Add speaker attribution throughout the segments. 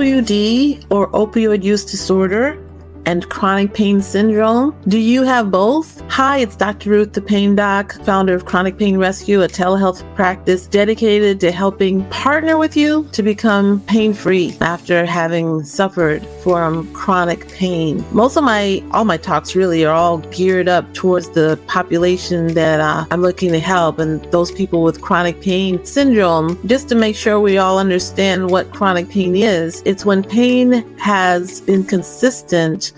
Speaker 1: OUD, or opioid use disorder, and chronic pain syndrome? Do you have both? Hi, it's Dr. Ruth, the Pain Doc, founder of Chronic Pain Rescue, a telehealth practice dedicated to helping partner with you to become pain-free after having suffered from chronic pain. All my talks really are all geared up towards the population that I'm looking to help, and those people with chronic pain syndrome. Just to make sure we all understand what chronic pain is, it's when pain has been persistent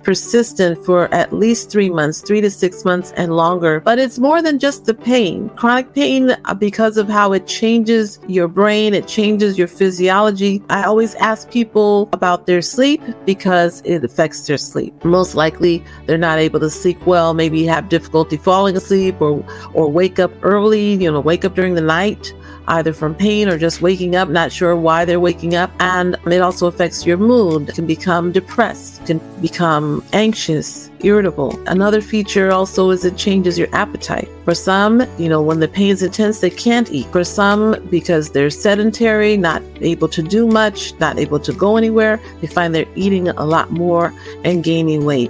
Speaker 1: for at least 3 months, 3 to 6 months and longer. But it's more than just the pain. Chronic pain, because of how it changes your brain, it changes your physiology. I always ask people about their sleep because it affects their sleep. Most likely, they're not able to sleep well, maybe have difficulty falling asleep or wake up early, wake up during the night, either from pain or just waking up, not sure why they're waking up. And it also affects your mood. You can become depressed, you can become anxious, irritable. Another feature also is it changes your appetite. For some, when the pain is intense, they can't eat. For some, because they're sedentary, not able to do much, not able to go anywhere, they find they're eating a lot more and gaining weight.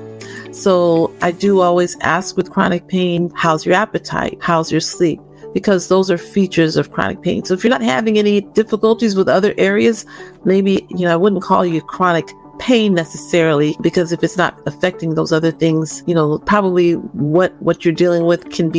Speaker 1: So I do always ask with chronic pain, how's your appetite? How's your sleep? Because those are features of chronic pain. So if you're not having any difficulties with other areas, maybe, I wouldn't call you chronic pain necessarily, because if it's not affecting those other things, probably what you're dealing with can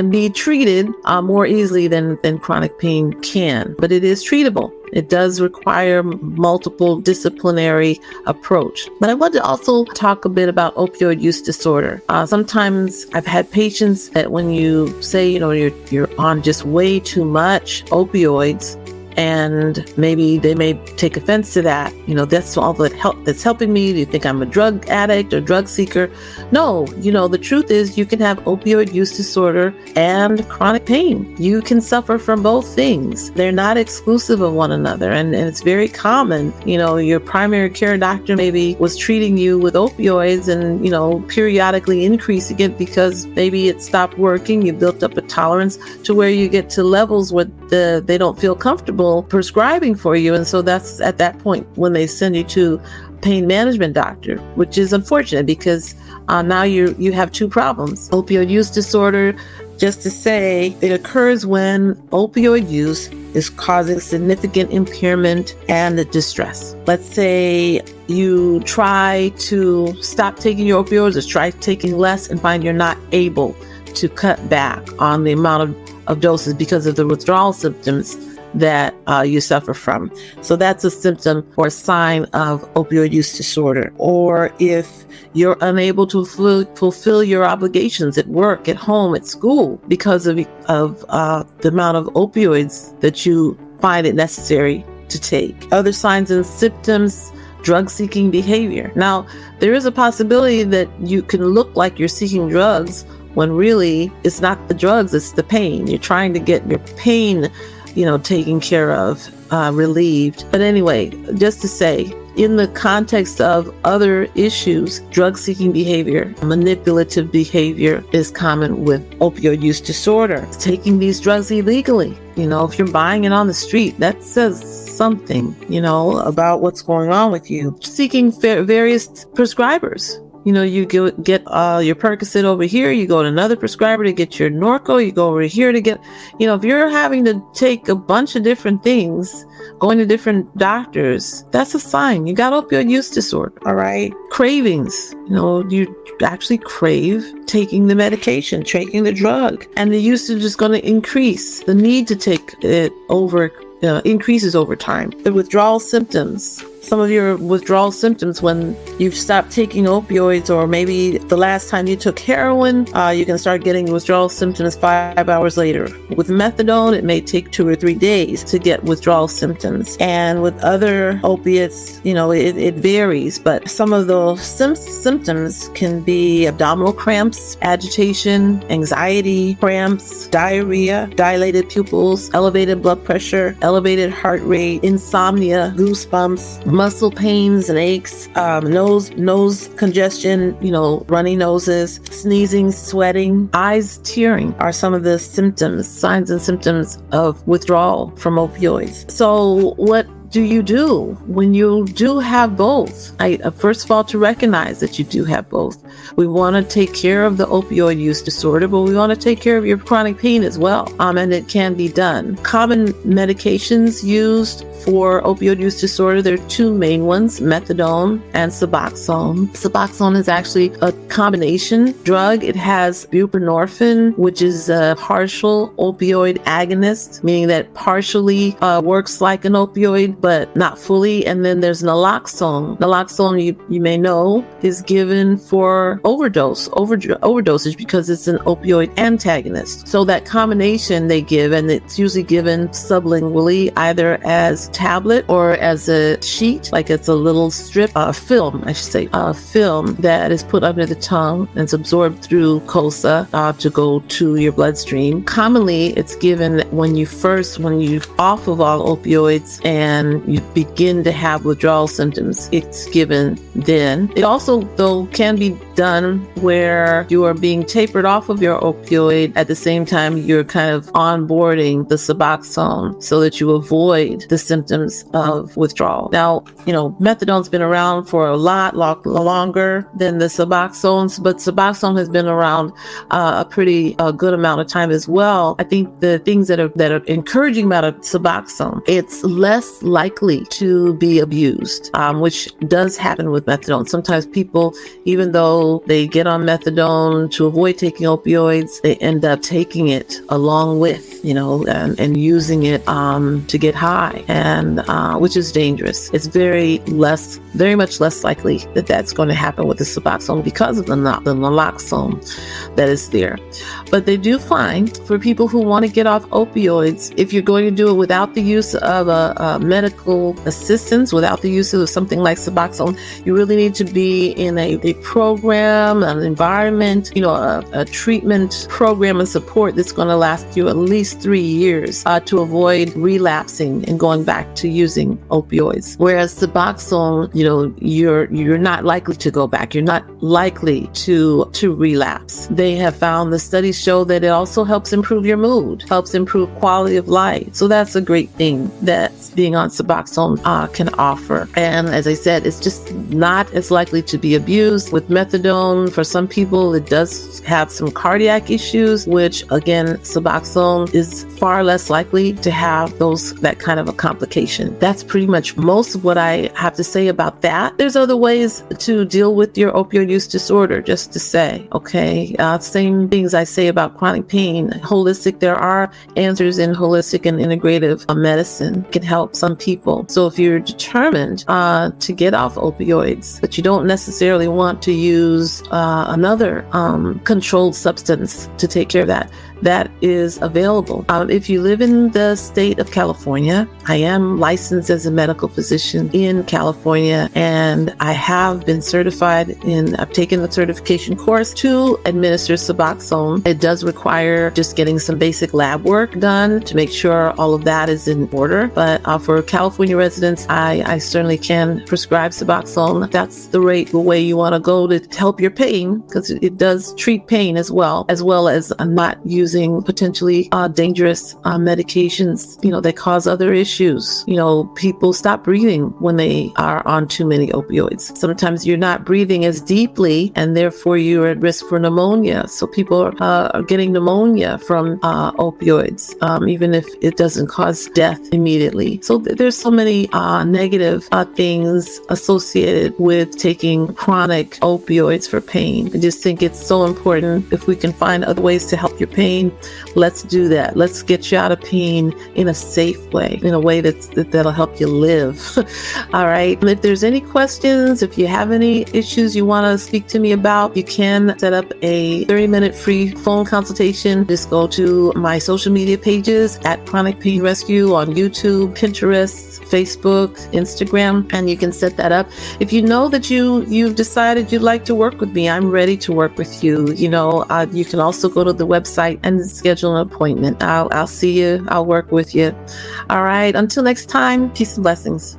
Speaker 1: be treated more easily than chronic pain can. But it is treatable. It does require multiple disciplinary approach. But I want to also talk a bit about opioid use disorder. Sometimes I've had patients that when you say, you're on just way too much opioids, and maybe they may take offense to that. That's all that's helping me. Do you think I'm a drug addict or drug seeker? No, the truth is you can have opioid use disorder and chronic pain. You can suffer from both things. They're not exclusive of one another. And it's very common. Your primary care doctor maybe was treating you with opioids and, periodically increasing it because maybe it stopped working. You built up a tolerance to where you get to levels where they don't feel comfortable prescribing for you. And so that's at that point when they send you to pain management doctor, which is unfortunate because now you have two problems. Opioid use disorder, just to say, it occurs when opioid use is causing significant impairment and distress. Let's say you try to stop taking your opioids or try taking less and find you're not able to cut back on the amount of doses because of the withdrawal symptoms that you suffer from. So that's a symptom or a sign of opioid use disorder. Or if you're unable to fulfill your obligations at work, at home, at school because of the amount of opioids that you find it necessary to take. Other signs and symptoms, drug-seeking behavior. Now, there is a possibility that you can look like you're seeking drugs when really it's not the drugs, it's the pain. You're trying to get your pain taken care of, relieved. But anyway, just to say, in the context of other issues, drug-seeking behavior, manipulative behavior is common with opioid use disorder. Taking these drugs illegally, if you're buying it on the street, that says something, about what's going on with you. Seeking various prescribers. You get your Percocet over here, you go to another prescriber to get your Norco, you go over here to get, if you're having to take a bunch of different things, going to different doctors, that's a sign you got opioid use disorder, all right? Cravings, you actually crave taking the medication, taking the drug, and the usage is going to increase. The need to take it increases over time. The withdrawal symptoms. Some of your withdrawal symptoms when you've stopped taking opioids, or maybe the last time you took heroin, you can start getting withdrawal symptoms 5 hours later. With methadone, it may take 2 or 3 days to get withdrawal symptoms. And with other opiates, it varies, but some of those symptoms can be abdominal cramps, agitation, anxiety, cramps, diarrhea, dilated pupils, elevated blood pressure, elevated heart rate, insomnia, goosebumps, muscle pains and aches, nose congestion, runny noses, sneezing, sweating, eyes tearing are some of the signs and symptoms of withdrawal from opioids. So what do you do when you do have both? First of all, to recognize that you do have both. We want to take care of the opioid use disorder, but we want to take care of your chronic pain as well. And it can be done. Common medications used for opioid use disorder, there are two main ones, methadone and Suboxone. Suboxone is actually a combination drug. It has buprenorphine, which is a partial opioid agonist, meaning that partially works like an opioid, but not fully. And then there's naloxone. Naloxone, you may know, is given for overdosage because it's an opioid antagonist. So that combination they give, and it's usually given sublingually, either as tablet or as a sheet, like it's a little strip, film that is put under the tongue and it's absorbed through 𝐂𝐡 to go to your bloodstream. Commonly, it's given when you're off of all opioids and you begin to have withdrawal symptoms. It's given then. It also, though, can be done where you are being tapered off of your opioid at the same time you're kind of onboarding the Suboxone so that you avoid the symptoms of withdrawal. Now, methadone's been around for a lot longer than the Suboxones, but Suboxone has been around a pretty good amount of time as well. I think the things that are encouraging about a Suboxone, it's less likely to be abused, which does happen with methadone. Sometimes people, even though they get on methadone to avoid taking opioids, they end up taking it along with, and using it to get high, and which is dangerous. It's very much less likely that that's going to happen with the Suboxone because of the naloxone that is there. But they do find for people who want to get off opioids, if you're going to do it without the use of a medical assistance, without the use of something like Suboxone, you really need to be in a program, an environment, a treatment program and support that's going to last you at least 3 years to avoid relapsing and going back to using opioids. Whereas Suboxone, you're not likely to go back. You're not likely to relapse. They have found, the studies show that it also helps improve your mood, helps improve quality of life. So that's a great thing that being on Suboxone can offer. And as I said, it's just not as likely to be abused. With methadone, for some people, it does have some cardiac issues, which again, Suboxone is far less likely to have that kind of a complication. That's pretty much most of what I have to say about that. There's other ways to deal with your opioid use disorder, just to say, okay, same things I say about chronic pain. Holistic, there are answers in holistic and integrative medicine can help some people. So if you're determined to get off opioids, but you don't necessarily want to use another controlled substance to take care of that is available. If you live in the state of California, I am licensed as a medical physician in California, and I have been certified I've taken the certification course to administer Suboxone. It does require just getting some basic lab work done to make sure all of that is in order. But for California residents, I certainly can prescribe Suboxone. That's the way you want to go to help your pain, because it does treat pain as well as not using potentially dangerous medications, that cause other issues. People stop breathing when they are on too many opioids. Sometimes you're not breathing as deeply, and therefore you're at risk for pneumonia. So people are getting pneumonia from opioids, even if it doesn't cause death immediately. So there's so many negative things associated with taking chronic opioids for pain. I just think it's so important, if we can find other ways to help your pain, let's do that. Let's get you out of pain in a safe way, in a way that'll help you live. All right. And if there's any questions, if you have any issues you want to speak to me about, you can set up a 30-minute free phone consultation. Just go to my social media pages at Chronic Pain Rescue on YouTube, Pinterest, Facebook, Instagram, and you can set that up. If you know that you've decided you'd like to work with me, I'm ready to work with you. You can also go to the website and schedule an appointment. I'll see you. I'll work with you. All right. Until next time, peace and blessings.